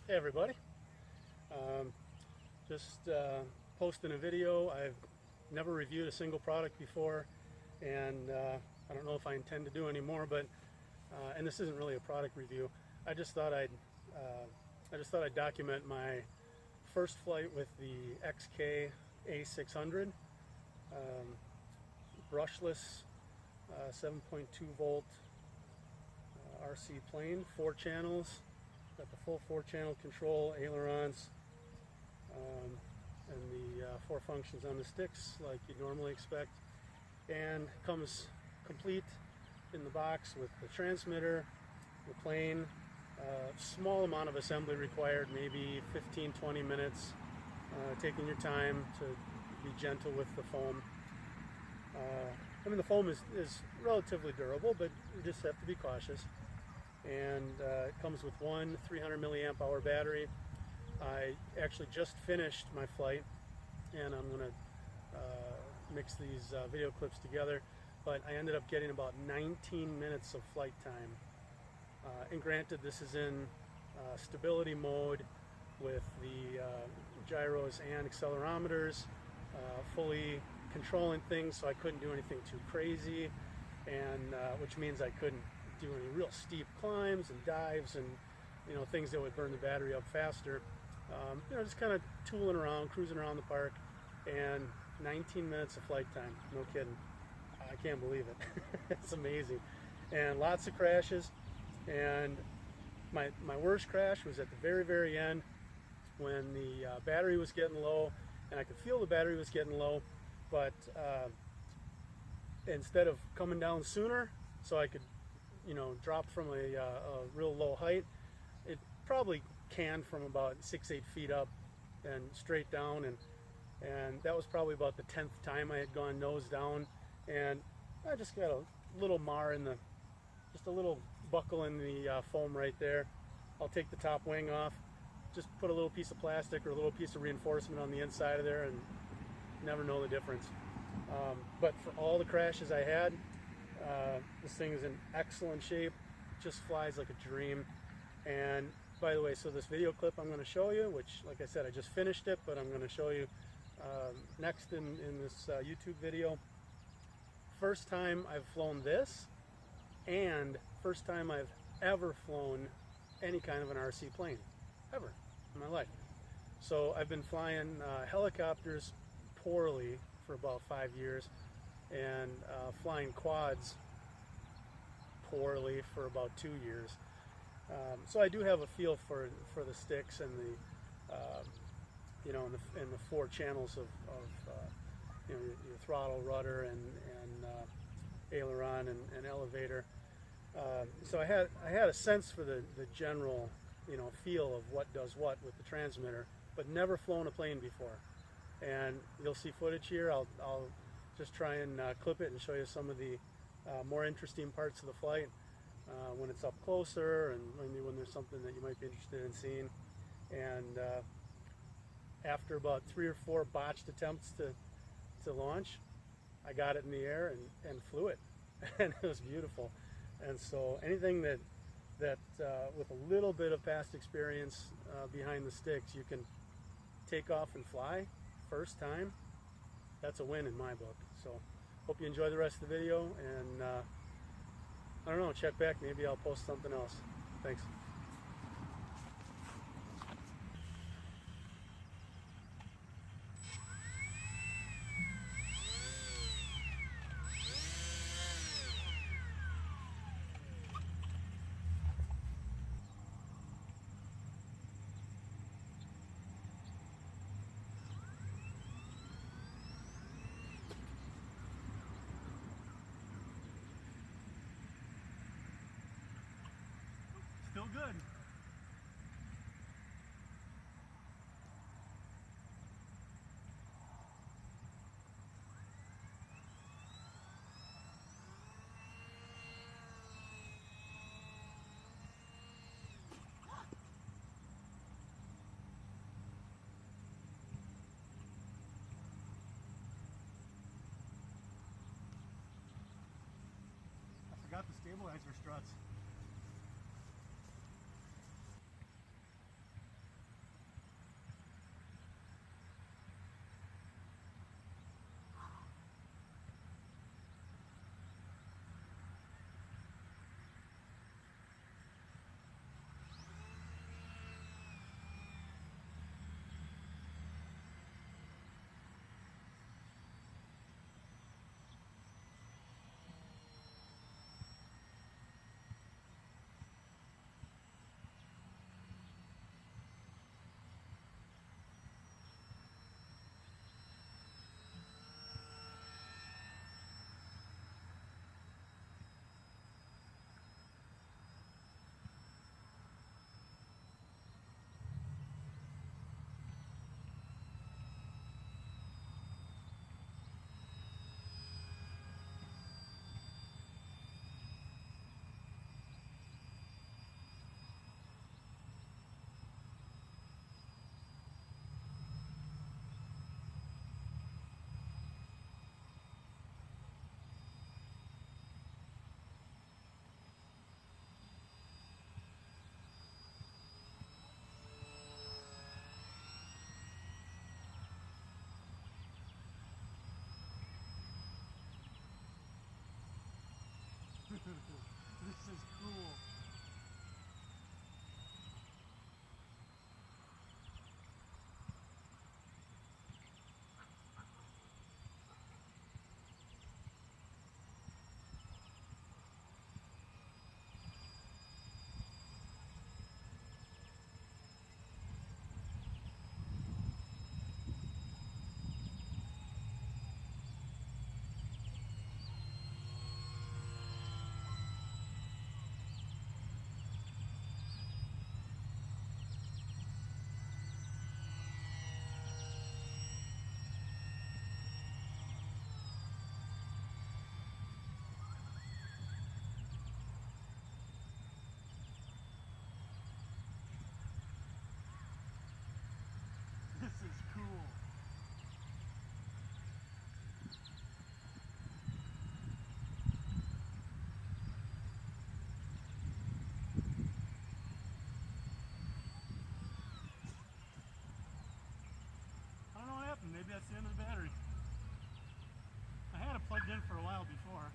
Hey everybody, just posting a video. I've never reviewed a single product before, and I don't know if I intend to do anymore, but and this isn't really a product review. I just thought I'd document my first flight with the XK A600 brushless 7.2 volt RC plane, 4 channels. Got the full 4-channel control, ailerons, and the 4 functions on the sticks like you'd normally expect. And comes complete in the box with the transmitter, the plane, small amount of assembly required, maybe 15-20 minutes, taking your time to be gentle with the foam. I mean, the foam is relatively durable, but you just have to be cautious. And it comes with one 300 milliamp hour battery. I actually just finished my flight, and I'm going to mix these video clips together, but I ended up getting about 19 minutes of flight time. And granted, this is in stability mode with the gyros and accelerometers, fully controlling things, so I couldn't do anything too crazy, and which means I couldn't do any real steep climbs and dives and things that would burn the battery up faster. Just kind of tooling around, cruising around the park, and 19 minutes of flight time. No kidding. I can't believe it. It's amazing. And lots of crashes. And my worst crash was at the very end when the battery was getting low, and I could feel the battery was getting low, but instead of coming down sooner so I could dropped from a real low height, it probably canned from about 6-8 feet up and straight down, and that was probably about the 10th time I had gone nose down, and I just got a little mar in just a little buckle in the foam right there. I'll take the top wing off, just put a little piece of plastic or a little piece of reinforcement on the inside of there, and never know the difference. But for all the crashes I had, this thing is in excellent shape, just flies like a dream. And by the way, so this video clip I'm going to show you, which like I said, I just finished it, but I'm going to show you next in this YouTube video. First time I've flown this, and first time I've ever flown any kind of an RC plane, ever in my life. So I've been flying helicopters poorly for about 5 years, and flying quads poorly for about 2 years. So I do have a feel for the sticks and the and the 4 channels of your throttle, rudder, and aileron and elevator. So I had a sense for the general feel of what does what with the transmitter, but never flown a plane before. And you'll see footage here. I'll just try and clip it and show you some of the more interesting parts of the flight when it's up closer, and maybe when there's something that you might be interested in seeing. And after about 3 or 4 botched attempts to launch, I got it in the air and flew it, and it was beautiful. And so anything that with a little bit of past experience behind the sticks, you can take off and fly first time, that's a win in my book. So hope you enjoy the rest of the video, and I don't know, check back, maybe I'll post something else. Thanks. Still good. I forgot the stabilizer struts. is cool. This is cool. I don't know what happened. Maybe that's the end of the battery. I had it plugged in for a while before.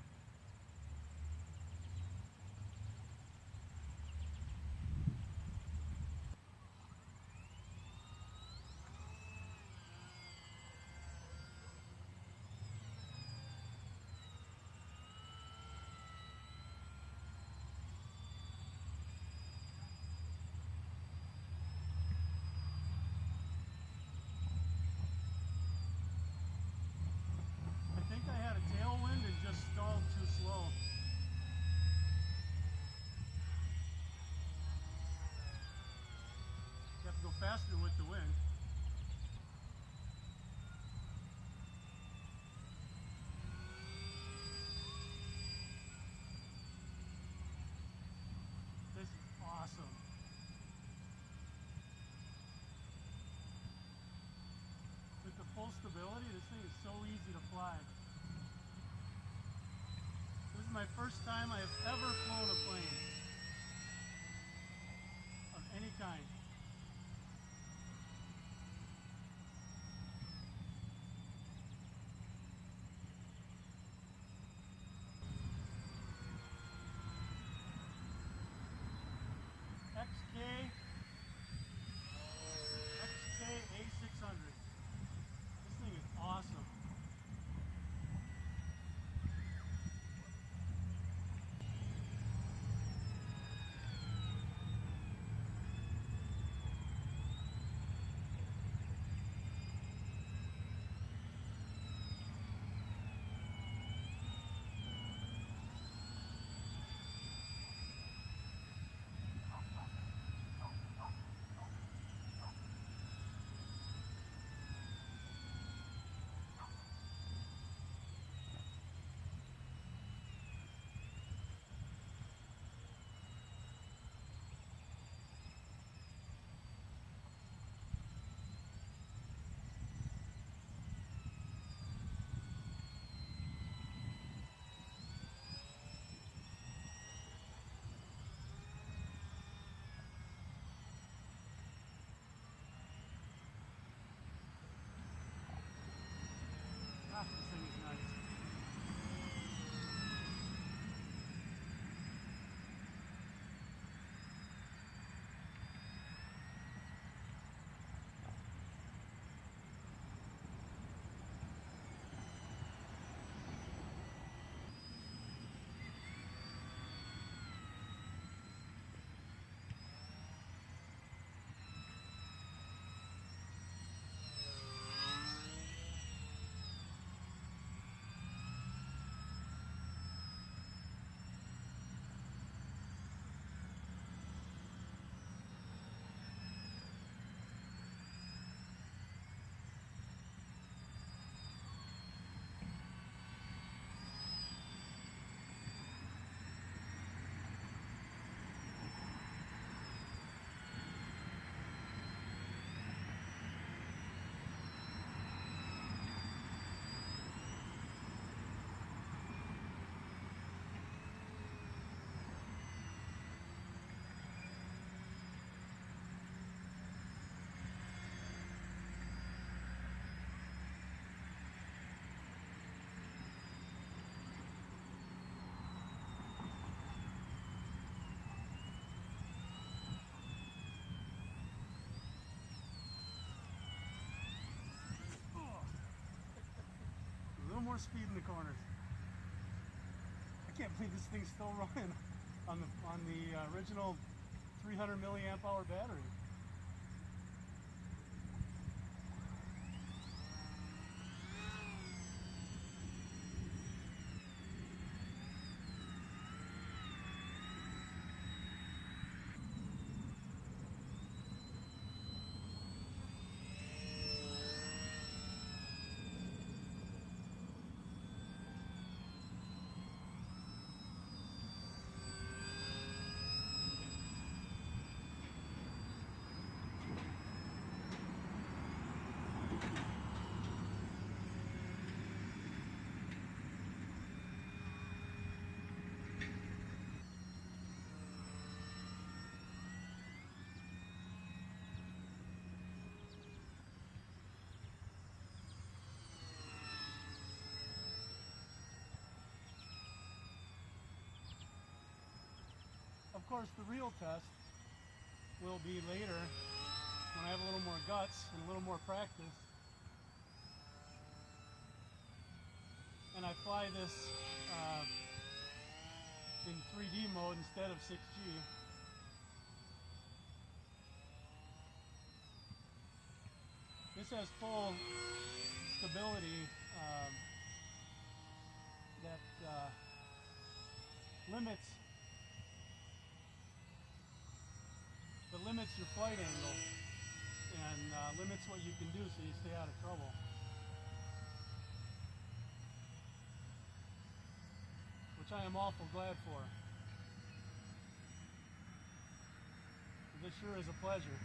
I think I had a tailwind and just stalled too slow. You have to go faster with the wind. This is awesome. With the full stability, this thing is so easy to fly. This is my first time I have ever flown a plane of any kind. XK A600. This thing is awesome. more speed in the corners. I can't believe this thing's still running on the original 300 milliamp hour battery. Of course, the real test will be later when I have a little more guts and a little more practice, and I fly this in 3D mode instead of 6G. This has full stability that limits your flight angle and limits what you can do so you stay out of trouble. Which I am awful glad for. This sure is a pleasure.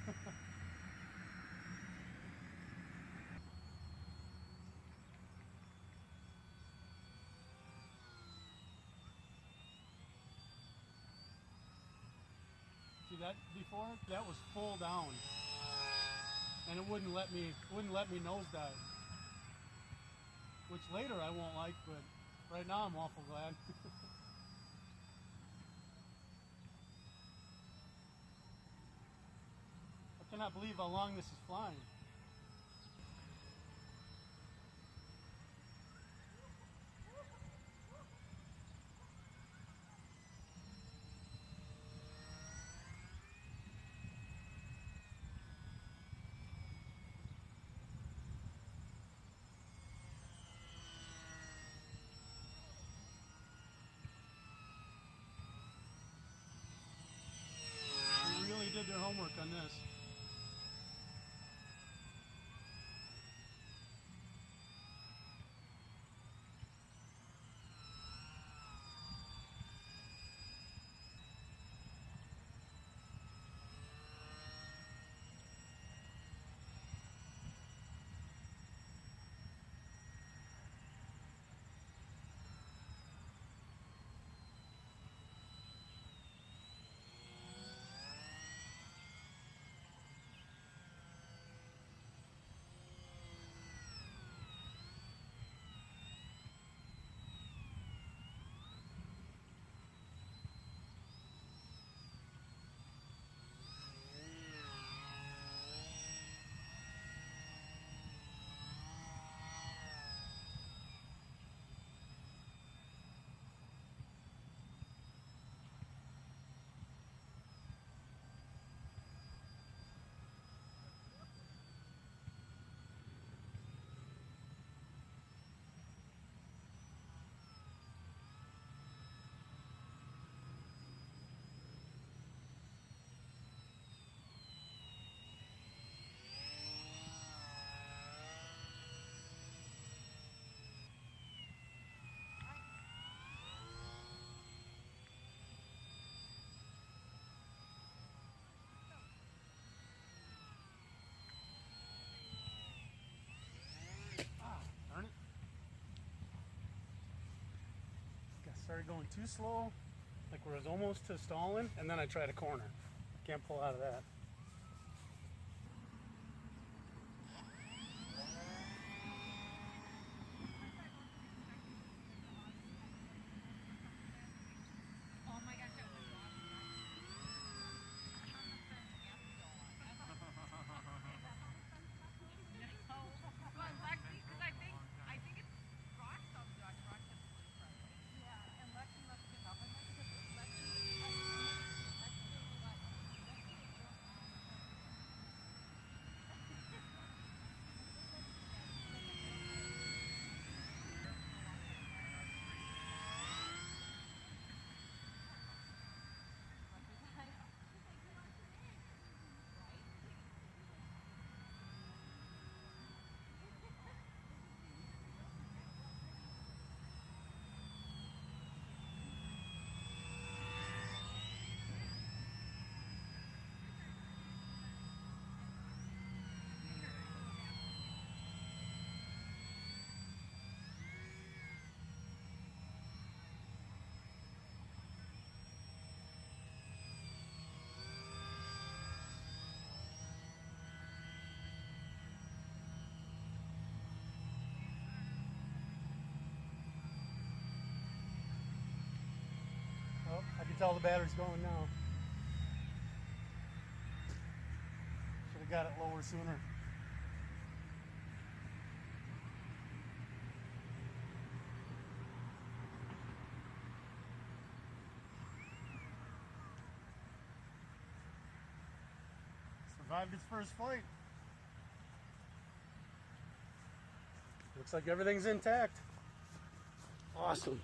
See that before? That was full down, and it wouldn't let me nosedive. Which later I won't like, but right now I'm awful glad. I cannot believe how long this is flying. Did their homework on this. Started going too slow, like where it was almost to stalling, and then I tried a corner. Can't pull out of that. can tell the battery's going now. Should have got it lower sooner. Survived its first flight. Looks like everything's intact. Awesome.